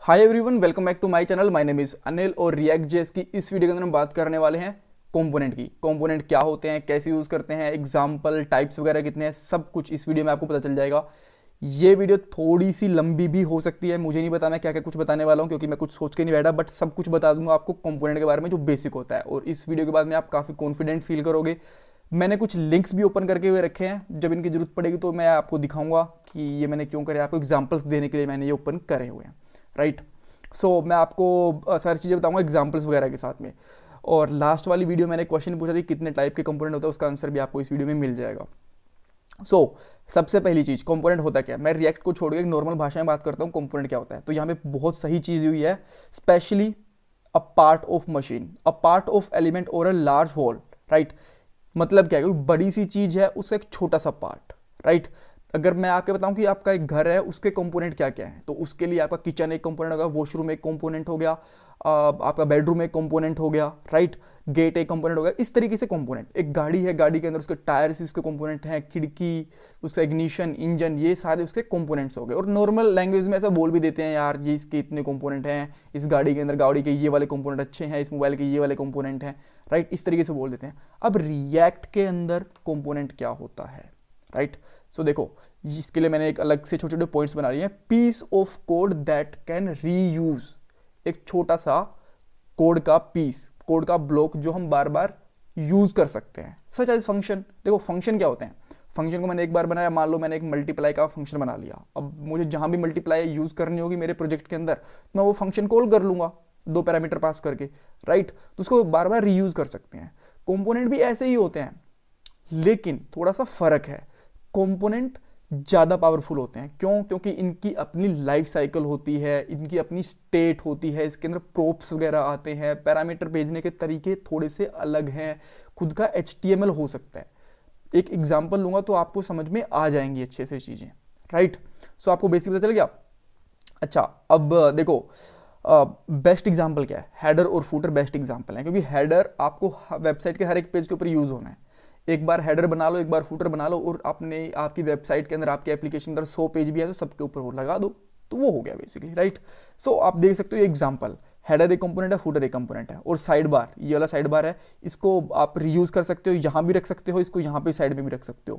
Hi everyone, welcome back to my channel. My name is Anil और React JS की इस video के अंदर हम बात करने वाले हैं कंपोनेंट की। कंपोनेंट क्या होते हैं, कैसे यूज़ करते हैं, एग्जांपल, टाइप्स वगैरह कितने हैं, सब कुछ इस वीडियो में आपको पता चल जाएगा। ये वीडियो थोड़ी सी लंबी भी हो सकती है, मुझे नहीं पता मैं क्या क्या कुछ बताने वाला हूँ क्योंकि मैं कुछ सोच के नहीं बैठा, बट सब कुछ बता दूंगा आपको कंपोनेंट के बारे में जो बेसिक होता है। और इस वीडियो के बाद में आप काफ़ी कॉन्फिडेंट फील करोगे। मैंने कुछ लिंक्स भी ओपन करके हुए रखे हैं, जब इनकी जरूरत पड़ेगी तो मैं आपको दिखाऊंगा कि ये मैंने क्यों करे। आपको एग्जांपल्स देने के लिए मैंने ये ओपन करे हुए हैं, राइट। सो मैं आपको सारी चीज़ें बताऊंगा एग्जांपल्स वगैरह के साथ में। और लास्ट वाली वीडियो मैंने क्वेश्चन पूछा था कितने टाइप के कंपोनेंट होता है, उसका आंसर भी आपको इस वीडियो में मिल जाएगा। सबसे पहली चीज़, कंपोनेंट होता क्या है। मैं रिएक्ट को छोड़ के एक नॉर्मल भाषा में बात करता हूँ, कंपोनेंट क्या होता है। तो यहाँ पे बहुत सही चीज़ हुई है, specially a part of machine, a part of element और अ लार्ज होल, राइट। मतलब क्या है, कोई बड़ी सी चीज़ है उसका एक छोटा सा पार्ट, राइट। अगर मैं आपके बताऊं कि आपका एक घर है, उसके कंपोनेंट क्या क्या हैं, तो उसके लिए आपका किचन एक कंपोनेंट होगा, वॉशरूम एक कंपोनेंट हो गया, आपका बेडरूम एक कंपोनेंट हो गया, राइट। गेट एक कंपोनेंट हो गया। इस तरीके से कंपोनेंट, एक गाड़ी है, गाड़ी के अंदर उसके टायर्स इसके कंपोनेंट हैं, खिड़की, उसका इग्निशन, इंजन, ये सारे उसके कंपोनेंट्स हो गए। और नॉर्मल लैंग्वेज में ऐसा बोल भी देते हैं, यार ये इसके इतने कंपोनेंट हैं, इस गाड़ी के अंदर गाड़ी के ये वाले कंपोनेंट अच्छे हैं, इस मोबाइल के ये वाले कंपोनेंट हैं, राइट। इस तरीके से बोल देते हैं। अब रिएक्ट के अंदर कंपोनेंट क्या होता है, राइट। सो देखो, इसके लिए मैंने एक अलग से छोटे छोटे पॉइंट्स बना लिए हैं। Piece of code that can reuse, एक छोटा सा कोड का पीस, कोड का ब्लॉक जो हम बार बार यूज कर सकते हैं, सच एज फंक्शन। देखो फंक्शन क्या होते हैं, फंक्शन को मैंने एक बार बनाया, मान लो मैंने एक मल्टीप्लाई का फंक्शन बना लिया। अब मुझे जहां भी मल्टीप्लाई यूज करनी होगी मेरे प्रोजेक्ट के अंदर, तो मैं वो फंक्शन कॉल कर लूंगा दो पैरामीटर पास करके, राइट। तो उसको बार बार रीयूज कर सकते हैं। कंपोनेंट भी ऐसे ही होते हैं, लेकिन थोड़ा सा फर्क है। कंपोनेंट ज़्यादा पावरफुल होते हैं, क्यों? क्योंकि इनकी अपनी लाइफ साइकिल होती है, इनकी अपनी स्टेट होती है, इसके अंदर प्रोप्स वगैरह आते हैं, पैरामीटर भेजने के तरीके थोड़े से अलग हैं, खुद का HTML हो सकता है। एक एग्जांपल लूंगा तो आपको समझ में आ जाएंगी अच्छे से चीज़ें, राइट। सो आपको बेसिक पता चल गया। अच्छा, अब देखो बेस्ट एग्जाम्पल क्या है, हेडर और फूटर बेस्ट एग्जाम्पल है, क्योंकि हेडर आपको वेबसाइट के हर एक पेज के ऊपर यूज होना है। एक बार हेडर बना लो, एक बार फूटर बना लो, और आपने आपकी वेबसाइट के अंदर, आपके एप्लीकेशन के अंदर 100 पेज भी है तो सबके ऊपर वो लगा दो, तो वो हो गया बेसिकली, राइट। सो आप देख सकते हो एग्जाम्पल, हेडर एक कंपोनेंट है, फूटर एक कंपोनेंट है। और साइड बार, ये वाला साइड बार है, इसको आप रीयूज कर सकते हो, यहाँ भी रख सकते हो, इसको यहाँ पे साइड में भी रख सकते हो।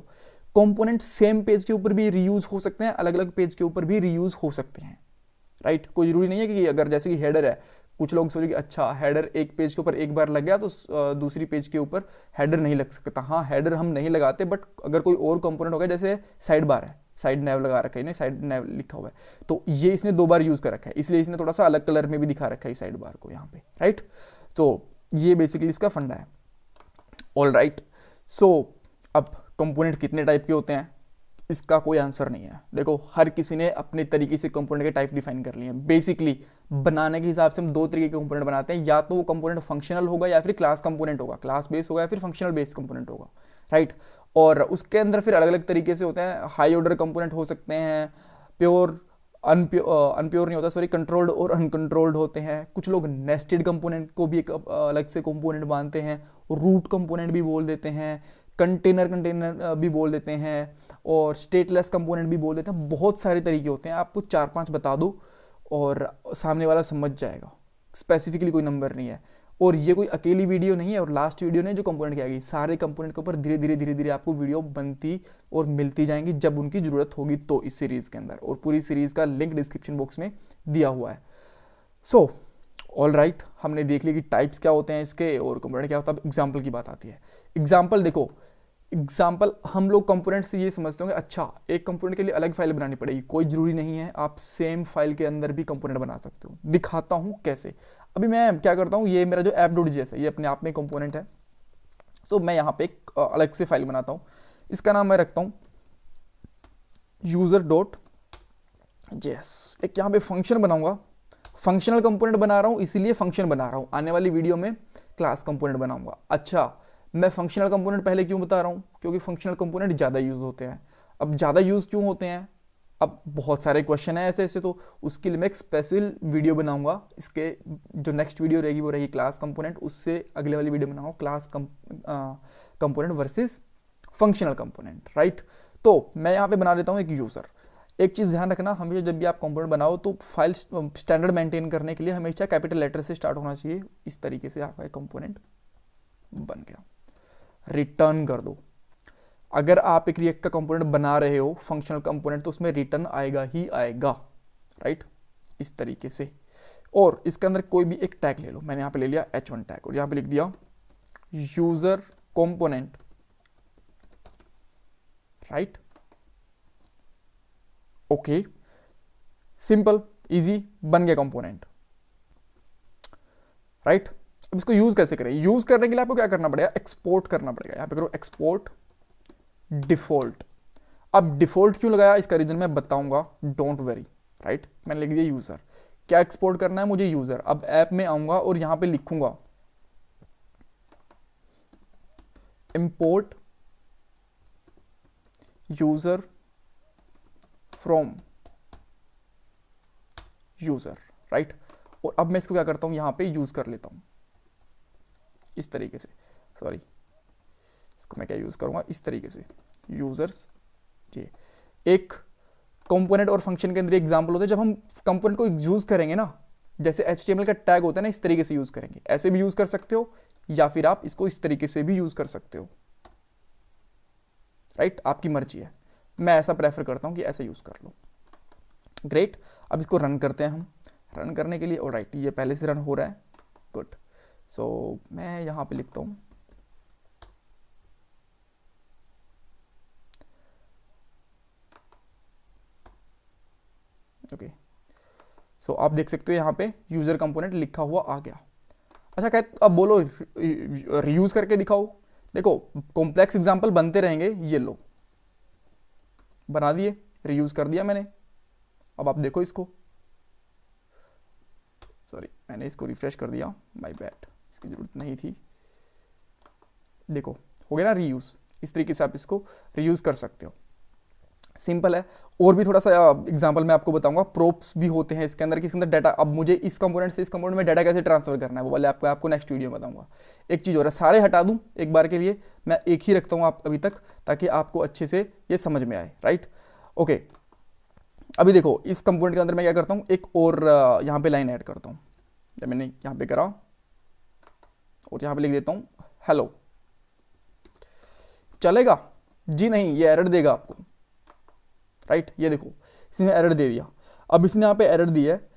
कंपोनेंट सेम पेज के ऊपर भी रीयूज हो सकते हैं, अलग अलग पेज के ऊपर भी रीयूज हो सकते हैं, राइट। कोई जरूरी नहीं है कि अगर जैसे कि हेडर है, कुछ लोग सोचे कि अच्छा हेडर एक पेज के ऊपर एक बार लग गया तो दूसरी पेज के ऊपर हेडर नहीं लग सकता। हाँ, हेडर हम नहीं लगाते, बट अगर कोई और कंपोनेंट हो गया, जैसे साइड बार है, साइड नैव लगा रखा है, नहीं साइड नैव लिखा हुआ है, तो ये इसने 2 बार यूज कर रखा है, इसलिए इसने थोड़ा सा अलग कलर में भी दिखा रखा है साइड बार को यहाँ पे, राइट। तो ये बेसिकली इसका फंडा है, ऑल राइट। सो अब कंपोनेंट कितने टाइप के होते हैं, इसका कोई आंसर नहीं है। देखो हर किसी ने अपने तरीके से कंपोनेंट के टाइप डिफाइन कर लिए हैं। बेसिकली बनाने के हिसाब से हम 2 तरीके के कंपोनेंट बनाते हैं, या तो वो कंपोनेंट फंक्शनल होगा या फिर क्लास कंपोनेंट होगा, क्लास बेस होगा या फिर फंक्शनल बेस कंपोनेंट होगा, राइट। और उसके अंदर फिर अलग अलग तरीके से होते हैं। हाई ऑर्डर कंपोनेंट हो सकते हैं, प्योर अनप्योर नहीं होता, सॉरी, कंट्रोल्ड और अनकंट्रोल्ड होते हैं। कुछ लोग नेस्टेड कंपोनेंट को भी एक अलग से कंपोनेंट मानते हैं, रूट कंपोनेंट भी बोल देते हैं, कंटेनर भी बोल देते हैं, और स्टेटलेस कंपोनेंट भी बोल देते हैं। बहुत सारे तरीके होते हैं, आपको 4-5 बता दो और सामने वाला समझ जाएगा। स्पेसिफिकली कोई नंबर नहीं है। और ये कोई अकेली वीडियो नहीं है, और लास्ट वीडियो ने जो कंपोनेंट किया गई, सारे कंपोनेंट के ऊपर धीरे धीरे आपको वीडियो बनती और मिलती जाएंगी जब उनकी जरूरत होगी तो, इस सीरीज़ के अंदर। और पूरी सीरीज़ का लिंक डिस्क्रिप्शन बॉक्स में दिया हुआ है। सो ऑल राइट, हमने देख लिया कि टाइप्स क्या होते हैं इसके और कंपोनेंट क्या होता है। अब एग्जाम्पल की बात आती है। एग्जाम्पल देखो, एग्जाम्पल हम लोग कंपोनेंट से ये समझते होंगे, अच्छा एक कंपोनेंट के लिए अलग फाइल बनानी पड़ेगी। कोई जरूरी नहीं है, आप सेम फाइल के अंदर भी कंपोनेंट बना सकते हो। दिखाता हूँ कैसे। अभी मैं क्या करता हूँ, ये मेरा जो app.js है, ये अपने आप में कंपोनेंट है। सो मैं यहाँ पे एक अलग से फाइल बनाता हूँ, इसका नाम मैं रखता हूँ user.js। एक यहाँ पे फंक्शन बनाऊंगा, फंक्शनल कंपोनेंट बना रहा हूँ इसीलिए फंक्शन बना रहा हूँ, आने वाली वीडियो में क्लास कंपोनेंट बनाऊंगा। अच्छा, मैं फंक्शनल कंपोनेंट पहले क्यों बता रहा हूँ, क्योंकि फंक्शनल कंपोनेंट ज़्यादा यूज होते हैं। अब ज़्यादा यूज क्यों होते हैं, अब बहुत सारे क्वेश्चन है ऐसे ऐसे, तो उसके लिए मैं एक स्पेशल वीडियो बनाऊंगा। इसके जो नेक्स्ट वीडियो रहेगी वो रहेगी क्लास कंपोनेंट, उससे अगले वाली वीडियो बनाऊंगा class component versus functional component, right. तो मैं यहाँ पे बना लेता हूँ एक यूज़र। एक चीज़ ध्यान रखना, हमेशा जब भी आप कंपोनेंट बनाओ तो फाइल स्टैंडर्ड मेंटेन करने के लिए हमेशा कैपिटल लेटर से स्टार्ट होना चाहिए। इस तरीके से आपका कंपोनेंट बन गया, रिटर्न कर दो। अगर आप एक रिएक्ट का कंपोनेंट बना रहे हो फंक्शनल कंपोनेंट, तो उसमें रिटर्न आएगा ही आएगा, राइट, इस तरीके से। और इसके अंदर कोई भी एक टैग ले लो, मैंने यहाँ पे ले लिया h1 टैग और यहाँ पे लिख दिया user component, right, okay, simple easy, बन गया कंपोनेंट, राइट। अब इसको यूज कैसे करें? यूज करने के लिए आपको क्या करना पड़ेगा? एक्सपोर्ट करना पड़ेगा। यहां पे करो एक्सपोर्ट डिफॉल्ट। अब डिफॉल्ट क्यों लगाया, इसका रीजन मैं बताऊंगा, डोंट वरी, राइट। मैंने लिख दिया यूजर। क्या एक्सपोर्ट करना है मुझे? यूजर। अब ऐप में आऊंगा और यहां पे लिखूंगा import user from user, right. और अब मैं इसको क्या करता हूं, यहां पे यूज कर लेता हूं इस तरीके से, सॉरी, इसको मैं क्या यूज करूंगा, इस तरीके से, यूजर्स। ये एक कंपोनेंट और फंक्शन के अंदर एग्जांपल होता है, जब हम कंपोनेंट को यूज करेंगे ना, जैसे HTML का टैग होता है ना, इस तरीके से यूज करेंगे। ऐसे भी यूज कर सकते हो या फिर आप इसको इस तरीके से भी यूज कर सकते हो, राइट, आपकी मर्जी है। मैं ऐसा प्रेफर करता हूं कि ऐसे यूज कर लो। ग्रेट। अब इसको रन करते हैं हम। रन करने के लिए, और राइट, ये पहले से रन हो रहा है, गुड। सो मैं यहां पे लिखता हूं ओके। सो आप देख सकते हो यहां पे यूजर कंपोनेंट लिखा हुआ आ गया। अच्छा, कहते अब बोलो रीयूज करके दिखाओ। देखो कॉम्प्लेक्स एग्जांपल बनते रहेंगे, ये लो बना दिए, रीयूज कर दिया मैंने। अब आप देखो इसको, सॉरी मैंने इसको रिफ्रेश कर दिया, माय बैड, इसकी जरूरत नहीं थी। देखो हो गया ना रीयूज। इस तरीके से आप इसको रीयूज कर सकते हो, सिंपल है। और भी थोड़ा सा एग्जांपल मैं आपको बताऊंगा। प्रोप्स भी होते हैं इसके अंदर, किसके अंदर डाटा। अब मुझे इस कंपोनेंट से इस कंपोनेंट में डाटा कैसे ट्रांसफर करना है, वो वाले आपको नेक्स्ट वीडियो में बताऊंगा। एक चीज़ हो रहा है, सारे हटा दूं एक बार के लिए, मैं एक ही रखता हूँ आप अभी तक, ताकि आपको अच्छे से ये समझ में आए, राइट, ओके। अभी देखो इस कंपोनेंट के अंदर मैं क्या करता हूँ, एक और यहाँ पे लाइन ऐड करता हूँ। जब मैंने यहाँ पे करा और यहाँ पे लिख देता हूँ हेलो, चलेगा जी? नहीं, ये एरर देगा आपको, राइट। ये देखो इसने एरर दे दिया। अब इसने यहाँ पे एरर दिया है।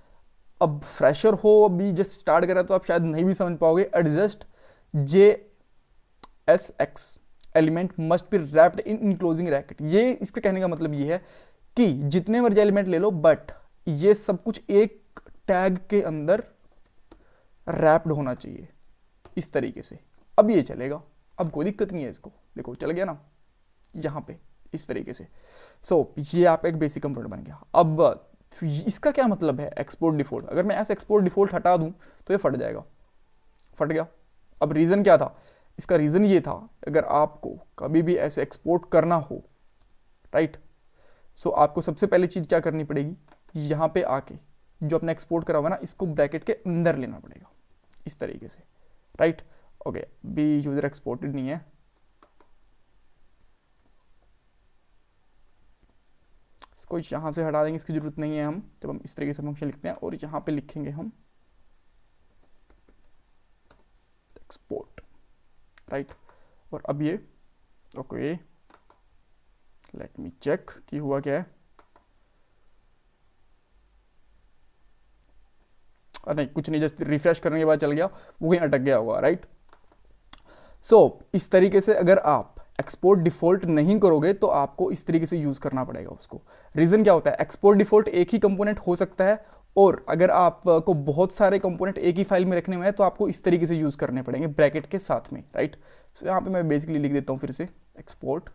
अब फ्रेशर हो, अभी जस्ट स्टार्ट करा, तो आप शायद नहीं भी समझ पाओगे। Adjust JSX element must be wrapped in enclosing bracket. ये इसके कहने का मतलब ये है कि जितने मर्जी एलिमेंट ले लो, बट ये सब कुछ एक टैग के अंदर रैप्ड होना चाहिए, इस तरीके से। अब ये चलेगा, अब कोई दिक्कत नहीं है इसको। देखो चल गया ना यहाँ पे, इस तरीके से। सो ये आपका एक बेसिक कंपोनेंट बन गया। अब इसका क्या मतलब है, एक्सपोर्ट डिफॉल्ट। अगर मैं ऐसे एक्सपोर्ट डिफॉल्ट हटा दूं तो ये फट जाएगा, फट गया। अब रीजन क्या था, इसका रीजन ये था, अगर आपको कभी भी ऐसे एक्सपोर्ट करना हो, राइट, सो आपको सबसे पहले चीज क्या करनी पड़ेगी, यहाँ पे आके जो अपना एक्सपोर्ट करा हुआ ना, इसको ब्रैकेट के अंदर लेना पड़ेगा, इस तरीके से, right, okay. B user exported नहीं है, इसको यहाँ से हटा देंगे, इसकी जरूरत नहीं है हम, जब हम इस तरीके से फंक्शन लिखते हैं। और यहाँ पे लिखेंगे हम एक्सपोर्ट, राइट। और अब ये ओके, लेट मी चेक कि हुआ क्या है। नहीं, कुछ नहीं, जस्ट रिफ्रेश करने के बाद चल गया, वो कहीं अटक गया होगा, राइट। सो इस तरीके से अगर आप एक्सपोर्ट डिफॉल्ट नहीं करोगे तो आपको इस तरीके से यूज करना पड़ेगा उसको। रीजन क्या होता है, एक्सपोर्ट डिफॉल्ट एक ही कंपोनेंट हो सकता है, और अगर आपको बहुत सारे कंपोनेंट एक ही फाइल में रखने में है तो आपको इस तरीके से यूज करने पड़ेंगे ब्रैकेट के साथ में, राइट। सो यहाँ पे मैं बेसिकली लिख देता हूँ फिर से एक्सपोर्ट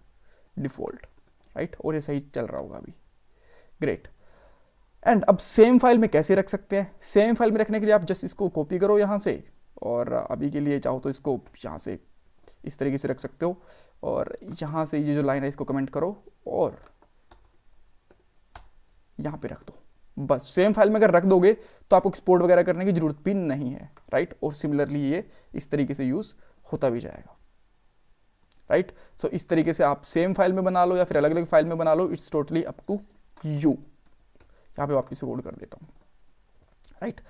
डिफॉल्ट, राइट, और ये सही चल रहा होगा अभी, ग्रेट। एंड अब सेम फाइल में कैसे रख सकते हैं, सेम फाइल में रखने के लिए आप जस्ट इसको कॉपी करो यहाँ से, और अभी के लिए चाहो तो इसको यहाँ से इस तरीके से रख सकते हो, और यहाँ से ये जो लाइन है इसको कमेंट करो और यहाँ पे रख दो। बस सेम फाइल में अगर रख दोगे तो आपको एक्सपोर्ट वगैरह करने की जरूरत भी नहीं है, राइट। और सिमिलरली ये इस तरीके से यूज होता भी जाएगा, राइट। सो इस तरीके से आप सेम फाइल में बना लो या फिर अलग अलग फाइल में बना लो, it's totally up to you, यहाँ पे वापस से कोड कर देता हूँ, राइट।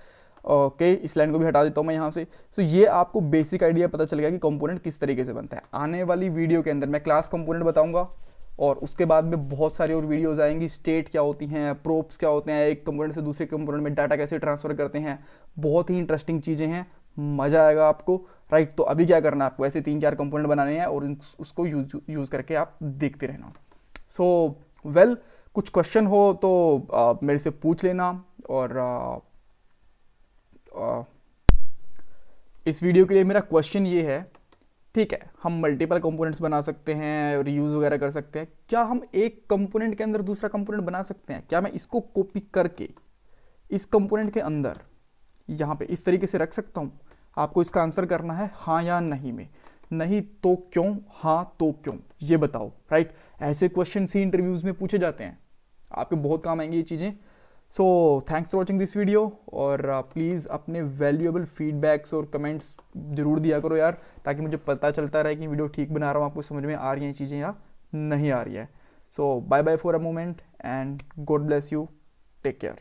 ओके, इस लाइन को भी हटा देता हूँ मैं यहाँ से। सो ये आपको बेसिक आइडिया पता चल गया कि कंपोनेंट किस तरीके से बनता है। आने वाली वीडियो के अंदर मैं क्लास कंपोनेंट बताऊंगा और उसके बाद में बहुत सारी और वीडियोस आएंगी, स्टेट क्या होती हैं, प्रोप्स क्या होते हैं, एक कंपोनेंट से दूसरे कंपोनेंट में डाटा कैसे ट्रांसफर करते हैं, बहुत ही इंटरेस्टिंग चीज़ें हैं, मज़ा आएगा आपको, राइट। तो अभी क्या करना है आपको, ऐसे 3-4 कंपोनेंट बनाने हैं और उसको यूज़ करके आप देखते रहना। सो वेल, कुछ क्वेश्चन हो तो मेरे से पूछ लेना। और इस वीडियो के लिए मेरा क्वेश्चन ये है, ठीक है, हम मल्टीपल कंपोनेंट्स बना सकते हैं, रीयूज़ वगैरह कर सकते हैं, क्या हम एक कंपोनेंट के अंदर दूसरा कंपोनेंट बना सकते हैं? क्या मैं इसको कॉपी करके इस कंपोनेंट के अंदर यहाँ पे इस तरीके से रख सकता हूँ? आपको इसका आंसर करना है हाँ या नहीं में। नहीं तो क्यों, हाँ तो क्यों, ये बताओ, राइट। ऐसे क्वेश्चन ही इंटरव्यूज़ में पूछे जाते हैं, आपके बहुत काम आएंगी ये चीज़ें। So thanks for watching this video, और प्लीज़ अपने वैल्यूएबल फीडबैक्स और कमेंट्स जरूर दिया करो यार, ताकि मुझे पता चलता रहे कि वीडियो ठीक बना रहा हूँ, आपको समझ में आ रही हैं चीज़ें या नहीं आ रही है। So bye bye for a moment and God bless you, take care.